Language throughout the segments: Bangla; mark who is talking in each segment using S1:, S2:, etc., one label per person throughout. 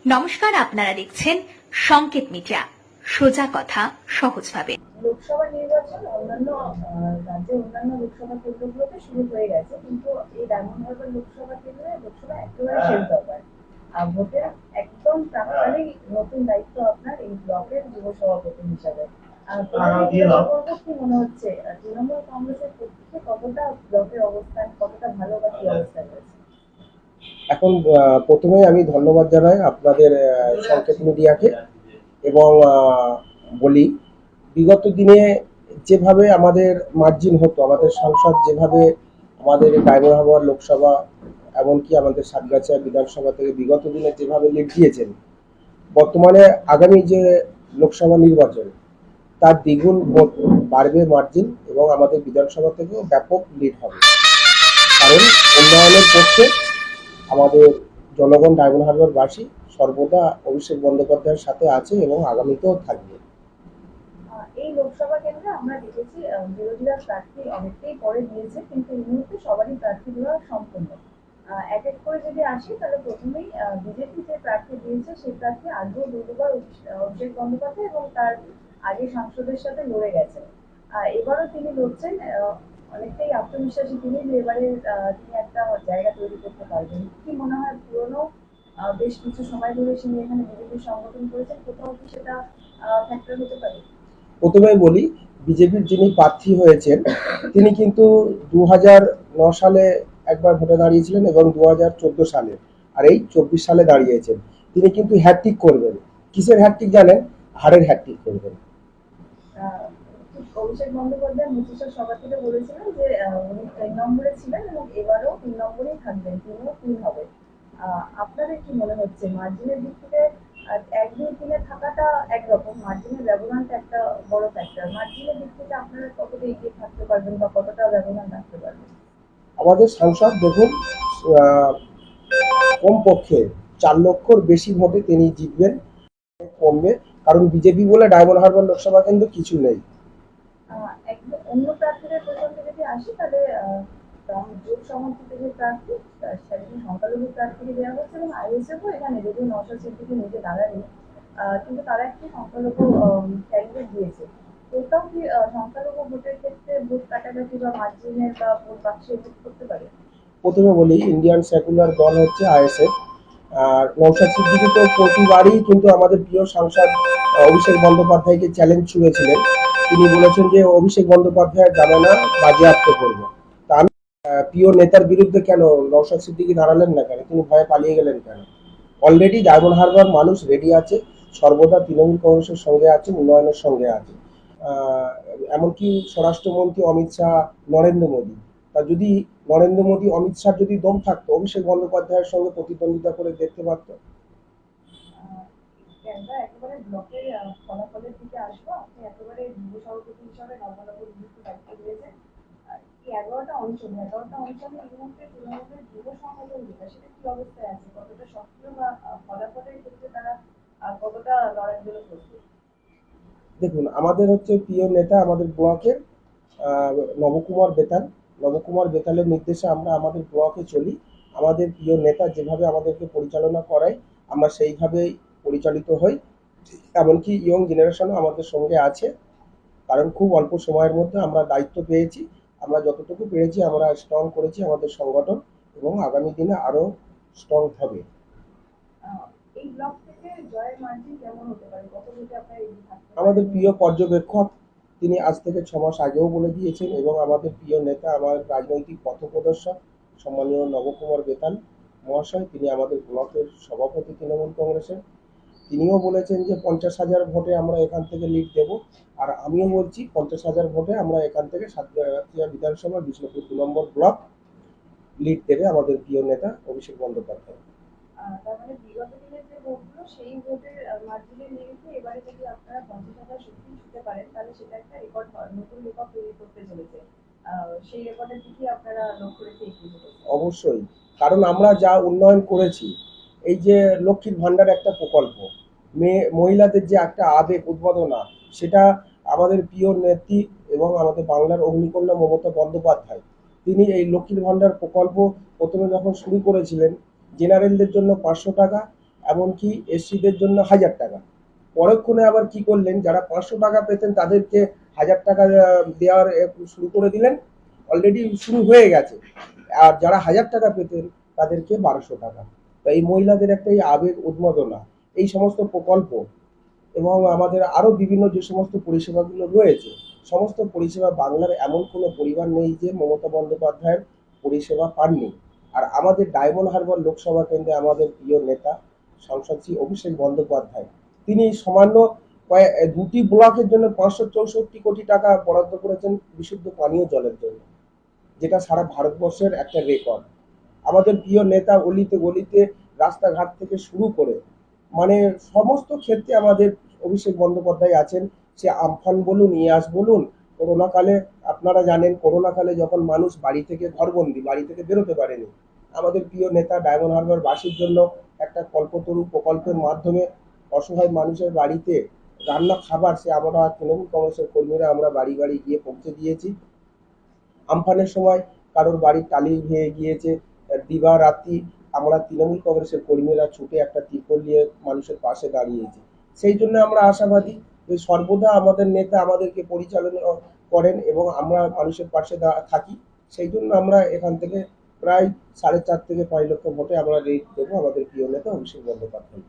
S1: নমস্কার, আপনারা দেখছেন সংকেত মিডিয়া, সোজা কথা সহজভাবে।
S2: লোকসভা নির্বাচন অন্যান্য রাজ্যে অন্যান্য লোকসভা কেন্দ্রগুলোতে শুরু হয়ে গেছে, কিন্তু এই ডায়মন্ড হারবার লোকসভা কেন্দ্রে লোকসভা একেবারে শেষ দফায় ভোটের একদম প্রাককালেই নতুন দায়িত্ব আপনার এই ব্লকের যুব সভাপতি হিসাবে। কি মনে হচ্ছে তৃণমূল কংগ্রেসের পক্ষে কতটা ব্লকের অবস্থান, কতটা ভালো বা কি অবস্থান রয়েছে?
S3: এখন প্রথমে আমি ধন্যবাদ জানাই আপনাদের সংকেত মিডিয়াকে এবং বলি বিগত দিনে যেভাবে আমাদের মার্জিন হতো, আমাদের সংসদ যেভাবে আমাদের ডায়মন্ড হারবার লোকসভা এমনকি আমাদের সাতগাছিয়া বিধানসভা থেকে বিগত দিনে যেভাবে লিড দিয়েছেন, বর্তমানে আগামী যে লোকসভা নির্বাচন তার দ্বিগুণ ভোট বাড়বে মার্জিন এবং আমাদের বিধানসভা থেকেও ব্যাপক লিড হবে। কারণ উন্নয়নের পক্ষে আমাদের জনগণ ডায়মন্ড হারবারবাসী সর্বদা অভিষেক বন্দ্যোপাধ্যায়ের সাথে আছে এবং আগামীতেও থাকবে।
S2: এই লোকসভা কেন্দ্রে আমরা দেখেছি বিরোধীরা প্রার্থী অনেকটাই পরে দিয়েছে, কিন্তু এই মুহূর্তে সবারই প্রার্থী দেওয়া সম্পূর্ণ। এক এক করে যদি আসি তাহলে প্রথমেই বিজেপি যে প্রার্থী দিয়েছে সেই প্রার্থী আগেও দুবার অভিষেক বন্দ্যোপাধ্যায় এবং তার আগে সাংসদের সাথে লড়ে গেছেন। এবারও তিনি লড়ছেন। অনেকটাই আত্মবিশ্বাসী তিনি যে এবারে তিনি একটা জায়গা তৈরি করতে পারবেন। কি মনে হয় পুরনো বেশ কিছু সময় ধরে তিনি এখানে বিজেপির সংগঠন করেছেন, কোথাও কি সেটা ফ্যাক্টর হতে পারে?
S3: প্রথমেই বলি, বিজেপির যিনি প্রার্থী হয়েছেন তিনি কিন্তু 2009 সালে একবার ভোটে দাঁড়িয়েছিলেন এবং 2014 সালে আর এই 24 সালে দাঁড়িয়েছেন। তিনি কিন্তু হ্যাটট্রিক করবেন। কিসের হ্যাটট্রিক জানেন? হারের হ্যাটট্রিক করবেন।
S2: অভিষেক বন্দ্যোপাধ্যায় মুচিশার সভা থেকে বলেছিলেন যে উনি 3 নম্বরে ছিলেন এবং এবারও 3 নম্বরেই থাকবেন, তিনিও 3 হবে। আপনাদের কি মনে হচ্ছে মার্জিনের দিক থেকে 1-2-3 থাকাটা একরকম, মার্জিনের ব্যবধানটা একটা বড় ফ্যাক্টর। মার্জিনের দিক থেকে আপনারা কতটা এগিয়ে থাকতে পারবেন বা কতটা ব্যবধান রাখতে পারবেন?
S3: আমাদের সাংসদ দেখুন, কমপক্ষে 4 লক্ষর বেশি ভোটে তিনি জিতবেন। কমবে, কারণ বিজেপি বলে ডায়মন্ড হারবার লোকসভা কেন্দ্র কিছু নেই।
S2: একদম অন্য প্রার্থীদের প্রসঙ্গে যদি আসি তাহলে জোট সমর্থিত যে প্রার্থী সেখানে সংখ্যালঘু প্রার্থীকে দেওয়া হচ্ছে এবং আইএসএফও এখানে যদিও নওশাদ সিদ্দিকী নিজে দাঁড়ায়নি, কিন্তু তারা একটি সংখ্যালঘু ক্যান্ডিডেট দিয়েছে। এটাও কি সংখ্যালঘু ভোটের ক্ষেত্রে ভোট কাটাকাটি বা মার্জিনের বা ভোট বাক্সে ভোট করতে পারে?
S3: প্রথমে বলি, ইন্ডিয়ান সেকুলার দল হচ্ছে আইএসএফ। আর নওশাদ সিদ্দিকী তো প্রতিবারই কিন্তু আমাদের প্রিয় সাংসদ অভিষেক বন্দ্যোপাধ্যায়কে চ্যালেঞ্জ ছুঁড়েছিলেন। তিনি বলেছেন যে অভিষেক বন্দ্যোপাধ্যায় যাবে না, বাজেয়াপ্ত করবো। তা আমি প্রিয় নেতার বিরুদ্ধে কেন নওশাদ সিদ্দিকী দাঁড়ালেন না কেন? তিনি ভয়ে পালিয়ে গেলেন কেন? অলরেডি ডায়মন্ড হারবার মানুষ রেডি আছে, সর্বদা তৃণমূল কংগ্রেসের সঙ্গে আছে, উন্নয়নের সঙ্গে আছে। এমনকি স্বরাষ্ট্রমন্ত্রী অমিত শাহ, নরেন্দ্র মোদী, তা যদি নরেন্দ্র মোদী অমিত শাহ যদি দম থাকতো, অভিষেক বন্দ্যোপাধ্যায়ের সঙ্গে প্রতিদ্বন্দ্বিতা করে দেখতে পারত।
S2: আমরা একেবারে ব্লকের ফলাফলের দিকে আসবো। আপনি একেবারে যুব সভাপতি হিসাবে নবনগর ইউনিটের দায়িত্ব দিয়েছেন। এই 11টা অঞ্চলে এই মুহূর্তে তৃণমূলের যুব সংগঠন যেটা, সেটা কি অবস্থায় আছে? কতটা সক্রিয় বা ফলাফলের ক্ষেত্রে তারা কতটা লড়াইগুলো করছে?
S3: দেখুন, আমাদের হচ্ছে প্রিয় নেতা আমাদের ব্লকের নবকুমার বেতাল। নবকুমার বেতালের নির্দেশে আমরা আমাদের ব্লকে চলি। আমাদের প্রিয় নেতা যেভাবে আমাদেরকে পরিচালনা করায় আমরা সেইভাবেই পরিচালিত হই। এমনকি ইয়ং জেনারেশনও আমাদের সঙ্গে আছে, কারণ খুব অল্প সময়ের মধ্যে আমরা দায়িত্ব পেয়েছি। আমরা যতটুকু পেরেছি আমরা স্ট্রং করেছি আমাদের সংগঠন এবং আগামী দিনে আরও স্ট্রং হবে।
S2: এই ব্লক থেকে জয়ের মার্জিন কেমন হতে পারে? কত ভোটে আপনারা এগিয়ে থাকতে পারেন?
S3: আমাদের প্রিয় পর্যবেক্ষক তিনি আজ থেকে 6 মাস আগেও বলে দিয়েছেন এবং আমাদের প্রিয় নেতা, আমার রাজনৈতিক পথপ্রদর্শক সম্মানীয় নবকুমার বেতাল মহাশয়, তিনি আমাদের ব্লকের সভাপতি তৃণমূল কংগ্রেসের, তিনিও বলেছেন যে 50,000 ভোটে আমরা এখান থেকে লিড দেব। আর আমিও বলছি 50,000 ভোটে আমরা এখান থেকে সাতগাছিয়া বিধানসভা বিষ্ণুপুর 2 নম্বর ব্লক লিড দেবে আমাদের প্রিয় নেতা অভিষেক বন্দ্যোপাধ্যায়।
S2: তার মানে বিগত দিনের যে ভোটগুলো সেই ভোটের মার্জিনের নিরিখে এবারে যদি আপনারা 50,000 সত্যি ছুঁতে পারেন তাহলে সেটা একটা রেকর্ড, নতুন রেকর্ড তৈরি করতে চলেছে। সেই রেকর্ডের দিকে আপনারা লক্ষ্য রেখে এগিয়ে যেতে?
S3: অবশ্যই, কারণ আমরা যা উন্নয়ন করেছি, এই যে লক্ষ্মীর ভাণ্ডার একটা প্রকল্প, মহিলাদের যে একটা আবেগ উদ্বোধনা, সেটা আমাদের প্রিয় নেত্রী এবং আমাদের বাংলার অগ্নিকন্যা মমতা বন্দ্যোপাধ্যায়, তিনি এই লক্ষ্মীর ভাণ্ডার প্রকল্প প্রথমে যখন শুরু করেছিলেন জেনারেলদের জন্য 500 টাকা এমনকি এসসিদের জন্য 1000 টাকা। পরক্ষণে আবার কি করলেন, যারা 500 টাকা পেতেন তাদেরকে 1000 টাকা দেওয়ার শুরু করে দিলেন। অলরেডি শুরু হয়ে গেছে। আর যারা 1000 টাকা পেতেন তাদেরকে 1200 টাকা। তো এই মহিলাদের একটা এই আবেগ উন্মাদনা, এই সমস্ত প্রকল্প এবং আমাদের আরো বিভিন্ন যে সমস্ত পরিষেবাগুলো রয়েছে, সমস্ত পরিষেবা বাংলার এমন কোনো পরিবার নেই যে মমতা বন্দ্যোপাধ্যায়ের পরিষেবা পাননি। আর আমাদের ডায়মন্ড হারবার লোকসভা কেন্দ্রে আমাদের প্রিয় নেতা সাংসদ শ্রী অভিষেক বন্দ্যোপাধ্যায়, তিনি সামান্য 2টি ব্লকের জন্য 564 কোটি টাকা বরাদ্দ করেছেন বিশুদ্ধ পানীয় জলের জন্য, যেটা সারা ভারতবর্ষের একটা রেকর্ড। আমাদের প্রিয় নেতা অলিতে গলিতে রাস্তাঘাট থেকে শুরু করে মানে সমস্ত ক্ষেত্রে আমাদের অভিষেক বন্দ্যোপাধ্যায় আছেন। সে আমফান বলুন, ইয়াস বলুন, করোনাকালে আপনারা জানেন করোনাকালে যখন মানুষ বাড়ি থেকে ঘরবন্দি, বাড়ি থেকে বেরোতে পারেনি, আমাদের প্রিয় নেতা ডায়মন্ড হারবার বাসীর জন্য একটা কল্পতরু প্রকল্পের মাধ্যমে অসহায় মানুষের বাড়িতে রান্না খাবার সে আমরা তৃণমূল কংগ্রেসের কর্মীরা আমরা বাড়ি বাড়ি গিয়ে পৌঁছে দিয়েছি। আমফানের সময় কারোর বাড়ির টালি ভেঙে গিয়েছে, দিবারাত্রি আমরা তৃণমূল কংগ্রেসের কর্মীরা ছুটে একটা ত্রিপল নিয়ে মানুষের পাশে দাঁড়িয়েছি। সেই জন্য আমরা আশাবাদী যে সর্বদা আমাদের নেতা আমাদেরকে পরিচালনা করেন এবং আমরা মানুষের পাশে থাকি। সেই জন্য আমরা এখান থেকে প্রায় 4.5 থেকে 5 লক্ষ ভোটে আমরা রেট দেবো আমাদের প্রিয় নেতা অভিষেক বন্দ্যোপাধ্যায়।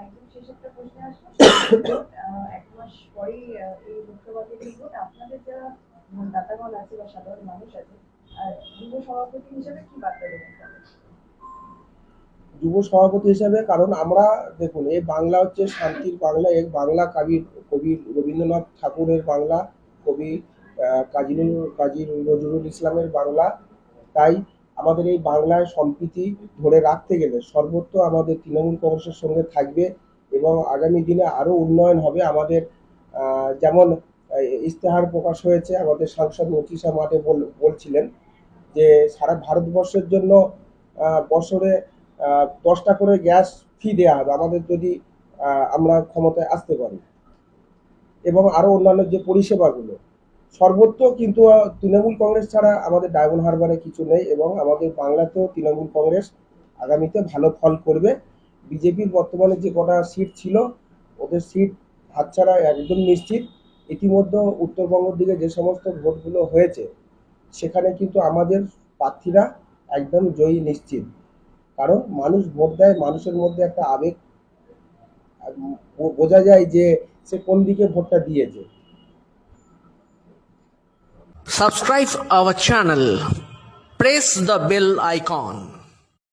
S2: একদম শেষ একটা প্রশ্ন আসলো। 1 মাস পরেই এই লোকসভা থেকে ভোট, আপনাদের যারা দাতাগণ আছে বা সাধারণ মানুষ আছে, যুব সভাপতি হিসেবে কি বার্তা দেবেন তাদের?
S3: যুব সভাপতি হিসেবে, কারণ আমরা দেখুন এই বাংলা হচ্ছে শান্তির বাংলা, এই বাংলা কবি রবীন্দ্রনাথ ঠাকুরের বাংলা, কবি কাজী নজরুল ইসলামের বাংলা। তাই আমাদের এই বাংলায় সম্প্রীতি ধরে রাখতে গেলে সর্বত্র আমাদের তৃণমূল কংগ্রেসের সঙ্গে থাকবে এবং আগামী দিনে আরো উন্নয়ন হবে। আমাদের যেমন ইস্তেহার প্রকাশ হয়েছে, আমাদের সাংসদ মতিশা মাঠে বলছিলেন যে সারা ভারতবর্ষের জন্য বছরে 10টা করে গ্যাস ফ্রি দেওয়া হবে আমাদের যদি আমরা ক্ষমতায় আসতে পারি, এবং আরো অন্যান্য যে পরিষেবাগুলো সর্বত্র। কিন্তু তৃণমূল কংগ্রেস ছাড়া আমাদের ডায়মন্ড হারবারে কিছু নেই এবং আমাদের বাংলাতেও তৃণমূল কংগ্রেস আগামীতে ভালো ফল করবে। বিজেপির বর্তমানে যে কটা সিট ছিল ওদের সিট হাতছাড়া একদম নিশ্চিত। ইতিমধ্যে উত্তরবঙ্গের দিকে যে সমস্ত ভোটগুলো হয়েছে সেখানে কিন্তু আমাদের প্রার্থীরা একদম জয়ী নিশ্চিত, কারণ মানুষ ভোট দেয়, মানুষের মধ্যে একটা আবেগ বোঝা যায় যে সে কোন দিকে ভোটটা দিয়েছে।
S4: Subscribe our channel. Press the bell icon.